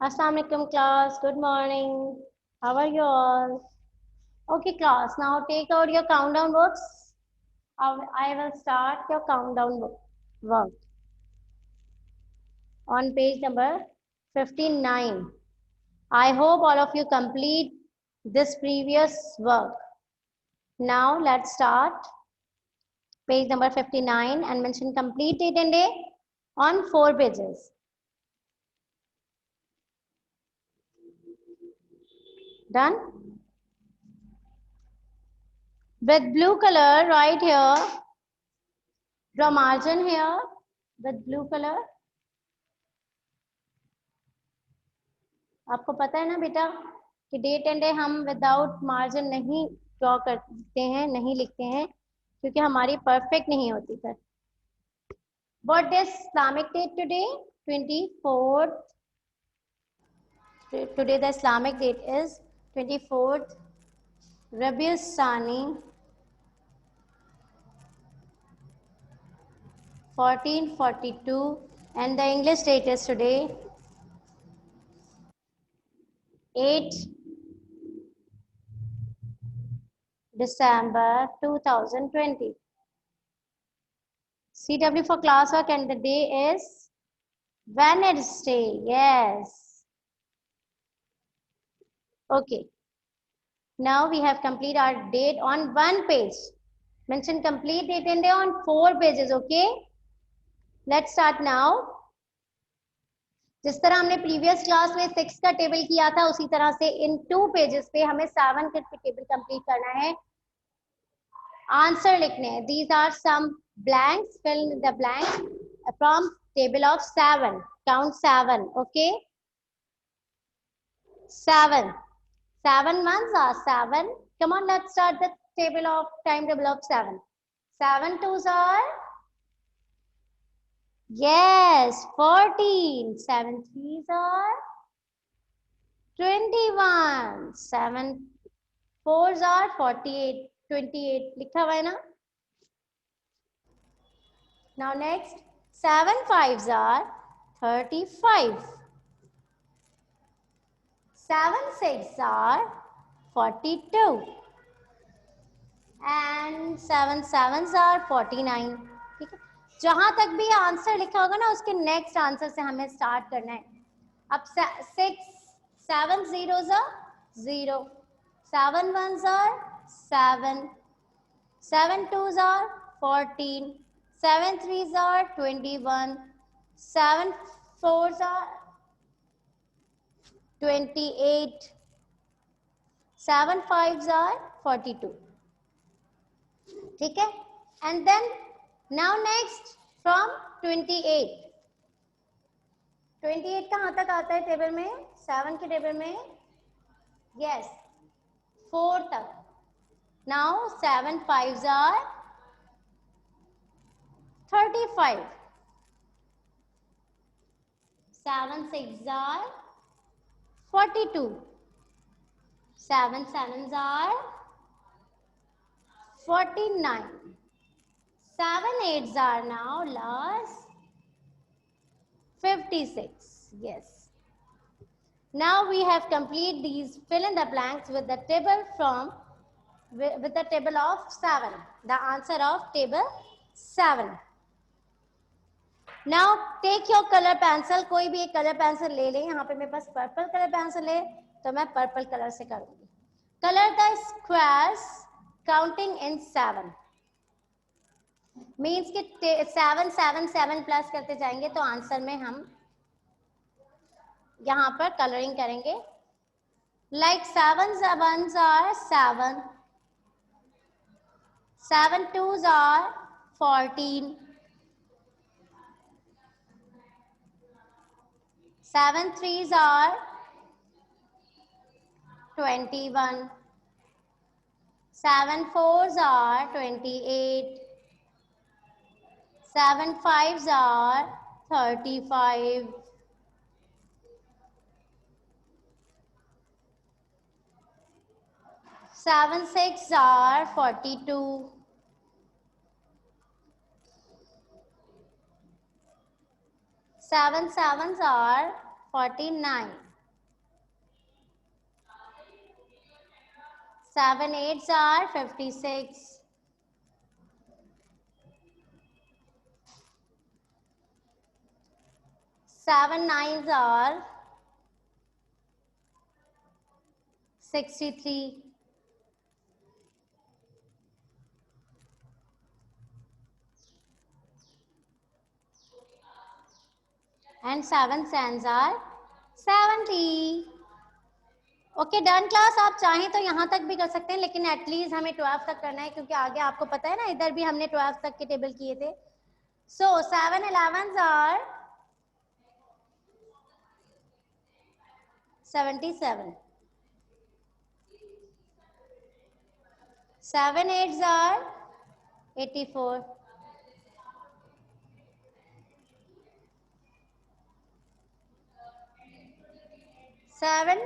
Assalamu alaikum class. Good morning. How are you all? Okay class. Now take out your countdown books. I will start your countdown work on page number 59. I hope all of you complete this previous work. Now let's start page number 59 and mention complete it in day on 4 pages. Done? With blue color right here, draw margin here with blue color. आपको पता है ना बेटा कि date and day हम without margin नहीं draw करते हैं, नहीं लिखते हैं, क्योंकि हमारी परफेक्ट नहीं होती फिर. What is Islamic date today? 24th. Today the Islamic date is 24th Rabiul Sani 1442, and the English date is today 8 December 2020. CW for classwork, and the day is Wednesday. Yes. Okay. Now we have complete our date on 1 page. Mention complete date and day on 4 pages. Okay. Let's start now. जिस तरह हमने previous class में 6 का table किया था, उसी तरह से इन 2 पेजेस पे हमें 7 का टेबल कंप्लीट करना है. आंसर लिखने हैं. These are some blanks. Fill in the blanks from table of 7. Count 7. Okay. 7. 7 ones are 7. Come on, let's start the timetable of 7. 7 twos are, yes, 14. 7 threes are 21. 7 fours are 48. 28 लिखा हुआ है ना. Now next, 7 fives are 35. 7 six are 42. And 7 sevens are 49. ठीक है. जहां तक भी answer लिखा होगा ना, उसके नेक्स्ट आंसर से हमें स्टार्ट करना है. अब 6 7 zeros are 0. 7 ones are 7. 7 twos are 14. 7 threes are 21. 7 fours are 28. 7 fives are 42. ठीक है. And then now next from 28. 28 कहाँ तक आता है टेबल में? 7 के टेबल में, yes, 4 तक. Now 7 fives are 35. 7 sixes are 42. 7 sevens are 49. 7 eights are now last 56. Yes. Now we have complete these fill in the blanks with the table with the table of 7. The answer of table 7. Now take your color pencil. कोई भी एक colour pencil ले लें. यहाँ पे मेरे पास purple colour pencil है, तो मैं पर्पल कलर से करूंगी. Color the squares counting in 7. Means कि 7 7 7 प्लस करते जाएंगे तो आंसर में हम यहाँ पर कलरिंग करेंगे. Like 7 ones are 7. 7 twos are 14. 7 threes are 21. 7 fours are 28. 7 fives are 35. 7 sixes are 42. 7 sevens are 49. 7 8s are 56. 7 9s are 63. And 7 tens are 70. Okay done class. आप चाहें तो यहाँ तक भी कर सकते हैं, लेकिन एटलीस्ट हमें 12 तक करना है, क्योंकि आगे आपको पता है ना, इधर भी हमने 12 तक के टेबल किए थे। सो 7 11s are 77. 7 8s are 84. 7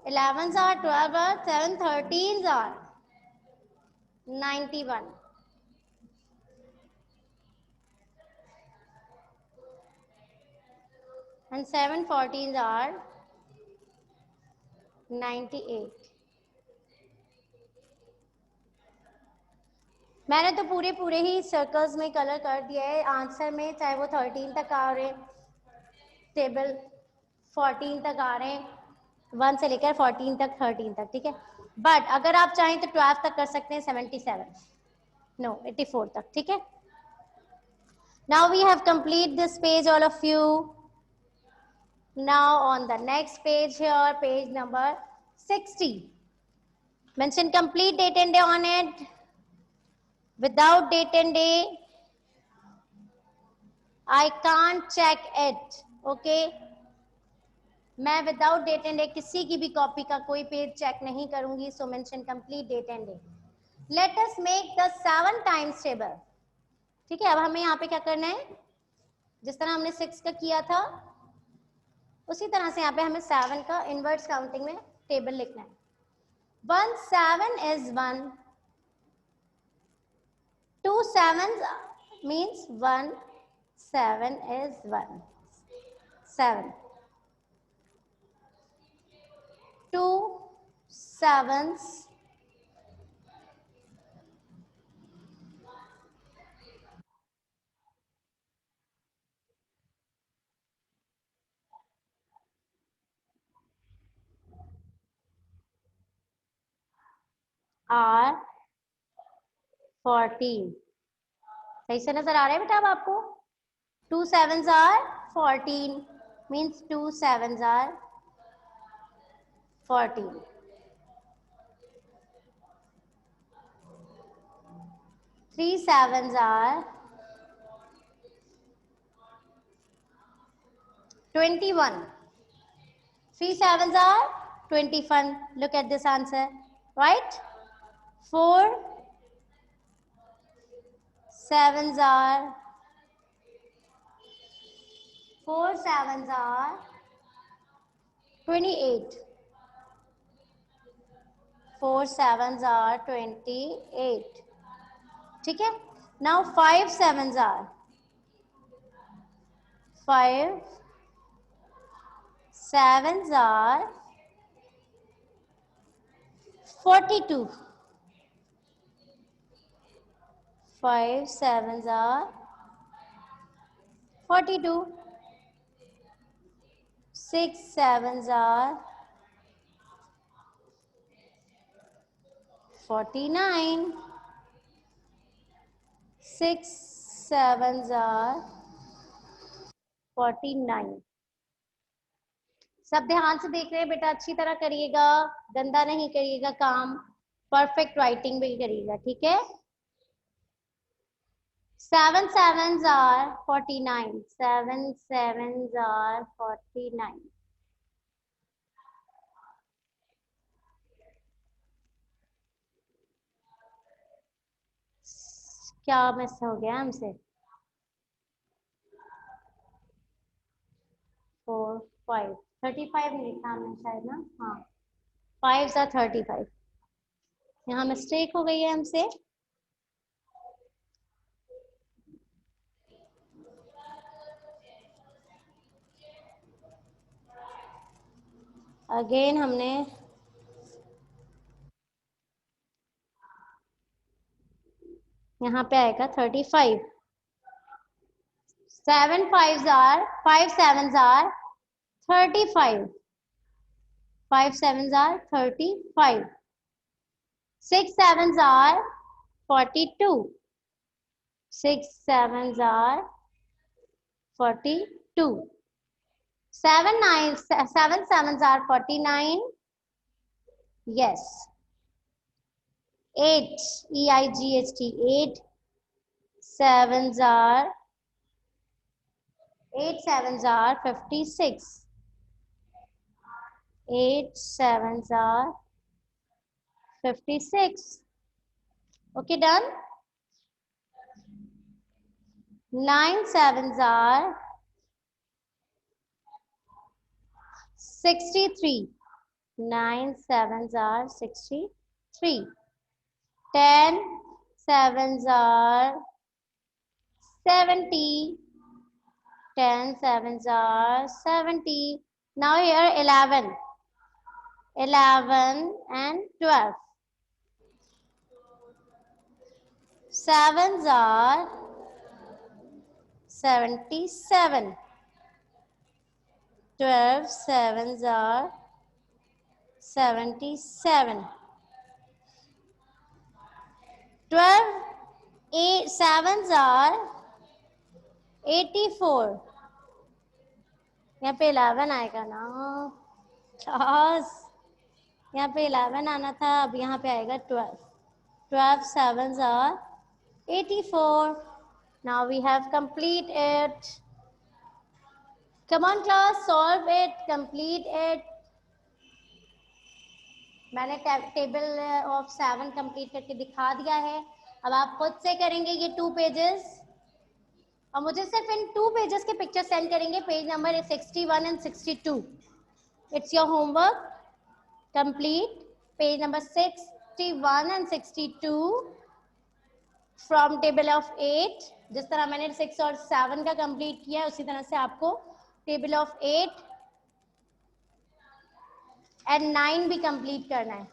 11s are 12, 7 13s are 91. And 7 14s are 98. मैंने तो पूरे ही सर्कल्स में कलर कर दिया है आंसर में, चाहे वो 13 तक आ रहे, टेबल 14 तक आ रहे हैं, 1 से लेकर 14 तक, 13 तक, ठीक है। बट अगर आप चाहें तो 12 तक कर सकते हैं, 77 नो 84 तक, ठीक है। Now we have complete this page all of you. Now on the next page here, page number 60, mention complete date and day on it. Without date and day I can't check it. Okay, मैं without date and day किसी की भी copy का कोई page check नहीं करूंगी। So mention complete date and day. Let us make the 7 times table. ठीक है, अब हमें यहाँ पे क्या करना है, जिस तरह हमने 6 का किया था उसी तरह से यहाँ पे हमें 7 का इनवर्स काउंटिंग में टेबल लिखना है। 1 7 is 1, 2 7s means 1 7 is 1 7, 2 7s are 14। सही से नजर आ रहा है बेटा अब आपको? 2 7s are 14 means 2 7s are 14। 3 7s are 21। 3 7s are 21। Look at this answer, right? 4 7s are 28। 4 7s are 28। ठीक है। Now 5 7s are 5 7s are 42। 5 7s are 42। 6 7s are 49। 6 7s are 49। सब ध्यान से देख रहे हैं बेटा, अच्छी तरह करिएगा, गंदा नहीं करिएगा काम, परफेक्ट राइटिंग भी करिएगा, ठीक है। 7 7s are 49। 7 7s are 49। क्या मिस हो गया हमसे? 4 5 35 नहीं लिखा हमने शायद ना, हाँ 5 are 35। यहाँ मिस्टेक हो गई है हमसे। अगेन हमने यहाँ पे आएगा 35, 7 5s are 5 7s are 35, 5 7s are 35, 6 7s are 42, 6 7s are 42, 7 9 7 7s are 49, yes, 8 EIGHT 8 7s are 8 7s are 56, 8 7s are 56. Okay, done. 9 7s are 63. 9 7s are 63. 10 7s are 70. 10 7s are 70. Now here 11. 11 and 12. 7s are 77. 12 7s are 77. 12 8 7s are 84. यहाँ पे 11 आएगा ना class, यहाँ पे 11 आना था, अब यहाँ पे आएगा 12. 12 7s are 84. Now we have complete it. Come on class, solve it, complete it. मैंने टेबल ऑफ 7 कंप्लीट करके दिखा दिया है. अब आप खुद से करेंगे ये 2 पेजेस और मुझे सिर्फ इन 2 पेजेस के पिक्चर सेंड करेंगे, page number 61 and 62. It's your homework. Complete page number 61 and 62 from table of 8. जिस तरह मैंने 6 और 7 का कंप्लीट किया है उसी तरह से आपको टेबल ऑफ 8 एंड 9 भी कंप्लीट करना है.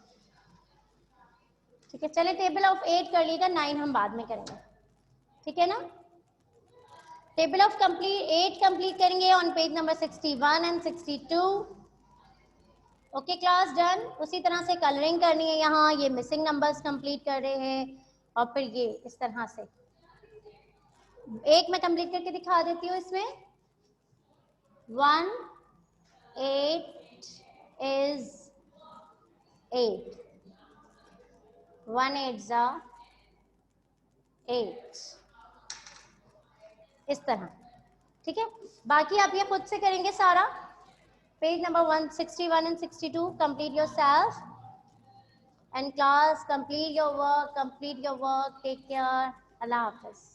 ठीक है, चलिए टेबल ऑफ 8 कर लीजिएगा, 9 हम बाद में करेंगे. ठीक है ना. टेबल ऑफ कंप्लीट 8 कंप्लीट करेंगे on page number 61 and 62. Okay class, done. उसी तरह से कलरिंग करनी है. यहाँ ये मिसिंग नंबर्स कंप्लीट कर रहे हैं और फिर ये इस तरह से एक मैं कंप्लीट करके दिखा देती हूँ. इसमें 1 8 is 8. 1 8s are 8. इस तरह. ठीक है, बाकी आप ये खुद से करेंगे सारा. Page number 161 and 62. Complete yourself. And class, complete your work. Take care. Allah Hafiz.